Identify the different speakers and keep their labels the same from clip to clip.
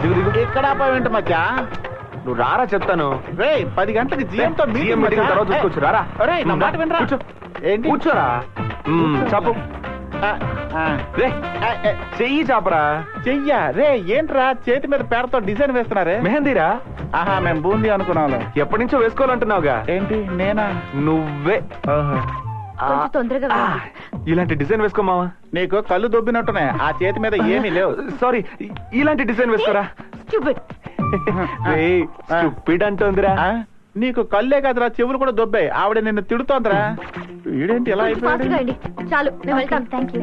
Speaker 1: దిగు దిగు.
Speaker 2: ఇక్కడ ఆపావేంటి మచ్చా?
Speaker 1: నువ్వు రారా చెప్తాను.
Speaker 2: రే 10 గంటలకు జీఎంతో
Speaker 1: జీఎం మీటింగ్ తర్వాత చూసుకోవచ్చు. రారా.
Speaker 2: నా మాట వినరా?
Speaker 1: కూర్చో.
Speaker 2: ఏంటి?
Speaker 1: కూర్చోరా. చాపు. రే చెయ్యి చాపరా.
Speaker 2: చెయ్యా? రే ఏంట్రా చేతి మీద పేడతో డిజైన్ వేస్తున్నారే?
Speaker 1: మెహందీరా.
Speaker 2: ఆహా, మేము బూందీ అనుకున్నాం.
Speaker 1: ఎప్పటి నుంచో వేసుకోవాలంటున్నావుగా.
Speaker 2: ఏంటి నేనా?
Speaker 1: నువ్వే.
Speaker 3: తొందరగా
Speaker 1: ఇలాంటి డిజైన్ వేసుకో మావా.
Speaker 2: నీకు కళ్ళు దొబ్బినట్టున్నాయి, ఆ చేతి మీద ఏమీ లేవు.
Speaker 1: సారీ, ఇలాంటి డిజైన్ వేసుకోరా. స్టూపిడ్ అంటోందిరా.
Speaker 2: నీకు కళ్ళే కాదురా, చెవులు కూడా దొబ్బాయి. ఆవిడ నిన్ను తిడుతోందిరా. వీడేంటి ఎలా అయిపోయాడు?
Speaker 3: చాలు నేను వెళ్తాను. Thank you.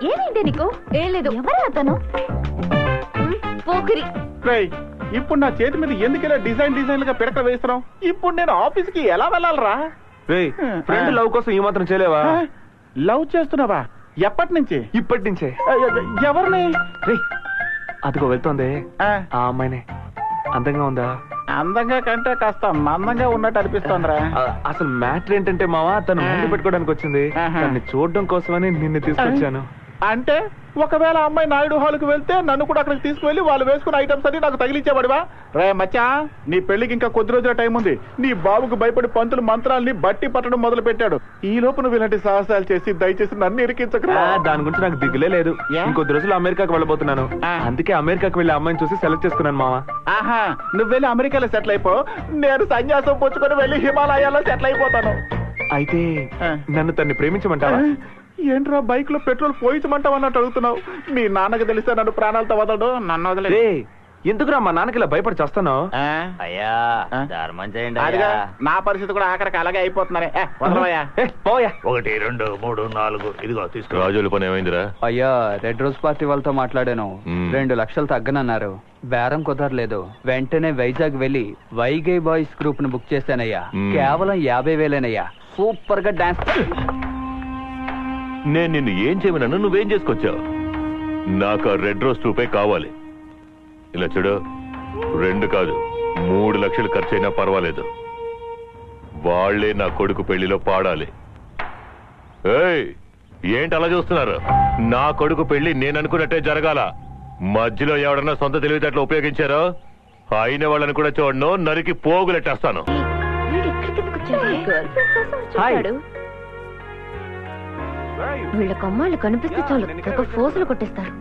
Speaker 3: ఏమైంది నీకు? ఏం లేదు. ఎవరు అతను? పోకిరి.
Speaker 2: ఇప్పుడు నా చేతి మీద ఎందుకు ఇలా డిజైన్ గా పిడక వేస్తున్నావు? ఇప్పుడు నేను ఆఫీస్ కి ఎలా వెళ్ళాలరా?
Speaker 1: ఫ్రెండ్ లవ్ కోసం ఈ మాత్రం చేయలేవా?
Speaker 2: లవ్ చేస్తున్నావా? ఎప్పటి నుంచి?
Speaker 1: ఇప్పటి నుంచే.
Speaker 2: ఎవరిని?
Speaker 1: అదిగో వెళ్తోంది ఆ అమ్మాయినే. అందంగా ఉందా?
Speaker 2: అందంగా కంటే కాస్త మందంగా ఉన్నట్టు అనిపిస్తోందిరా.
Speaker 1: అసలు మ్యాటర్ ఏంటంటే మావా, తను ముందు పెట్టుకోవడానికి వచ్చింది. తన్ని చూడడం కోసమని నిన్ను తీసుకొచ్చాను.
Speaker 2: అంటే ఒకవేళ అమ్మాయి నాయుడు హాల్కి వెళ్తే నన్ను కూడా అక్కడికి తీసుకువెళ్ళి వాళ్ళు వేసుకున్న ఐటమ్స్ అన్ని నాకు తగిలించేవాడివా? రే మచ్చా, నీ పెళ్లికి ఇంకా కొద్ది రోజుల టైం ఉంది. నీ బాబుకు భయపడి పంతులు మంత్రాల్ని బట్టి పట్టడం మొదలు పెట్టాడు. ఈ లోపు నువ్వు ఇలాంటి సాహసాలు చేసి దయచేసి నన్ను ఇరికించకురా.
Speaker 1: దాని గురించి నాకు దిగులే లేదు. ఇంకొద్ది రోజులు అమెరికాకి వెళ్ళబోతున్నాను. అందుకే అమెరికాకి వెళ్ళి అమ్మాయిని చూసి సెలెక్ట్ చేసుకున్నాను మావా.
Speaker 2: ఆహా, నువ్వు వెళ్ళి అమెరికాలో సెటిల్ అయిపో, నేను సన్యాసం పుచ్చుకొని వెళ్ళి హిమాలయాల్లో సెటిల్ అయిపోతాను.
Speaker 1: అయితే నన్ను తన్ని ప్రేమించమంటావా?
Speaker 2: ఏంట్రా బైక్ లో పెట్రోల్ పోయించమంటావు అన్నట్టు అడుగుతున్నావు? మీ నాన్నకి తెలిస్తే నన్ను ప్రాణాలతో వదలడు. నన్ను వదిలే.
Speaker 1: ఎందుకురా మా నాన్నకి ఇలా భయపడి చేస్తాను?
Speaker 4: అయ్యా ధర్మం చేయండి.
Speaker 2: నా పరిస్థితి కూడా ఆఖరికి అలాగే అయిపోతున్నానే. వదలవయ్యా.
Speaker 4: 1 2 3 4 ఇదిగో తీసుకో. రాజుల పని ఏమైందిరా?
Speaker 5: అయ్యా, రెడ్ రోజ్ పార్టీ వాళ్ళతో మాట్లాడాను. 2 లక్షలు తగ్గనన్నారు. బేరం కుదరలేదు. వెంటనే వైజాగ్ వెళ్లి వైగై బాయ్స్ గ్రూప్ ను బుక్ చేశానయ్యా. కేవలం 50,000 సూపర్ గా డాన్స్.
Speaker 4: నేను నిన్ను ఏం చేయమన్నాను, నువ్వేం చేసుకొచ్చావు? నాకు రెడ్ రోజ్ ట్రూపే కావాలి. ఇలా చూడు, 2 కాదు 3 లక్షలు ఖర్చైనా పర్వాలేదు. వాళ్లే నా కొడుకు పెళ్లిలో పాడాలి. ఏయ్, ఏంటి అలా చూస్తున్నారు? నా కొడుకు పెళ్లి నేను అనుకున్నట్టే జరగాల. మధ్యలో ఎవడన్నా సొంత తెలివితేటలు ఉపయోగించారో అయిన వాళ్ళని కూడా చూడను, నరికి పోగులెట్టేస్తాను.
Speaker 3: వీళ్ళ కమ్మాళ్ళు కనిపిస్తే చాలు ఒక ఫోజులు కొట్టేస్తారు.